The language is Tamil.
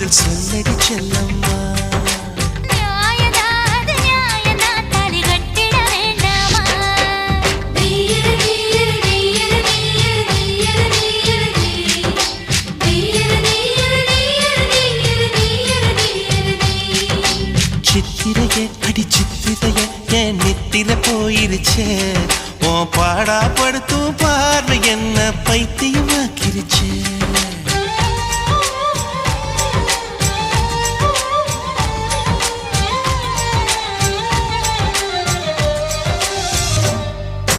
பதில் சொல்லடி செல்லம்மா. சித்திரையே அடி சித்திரையே என் நித்திர போயிருச்சே, உன் பாடா படுத்தும் பார்வை என்ன பைத்தியமாக்கிருச்சே.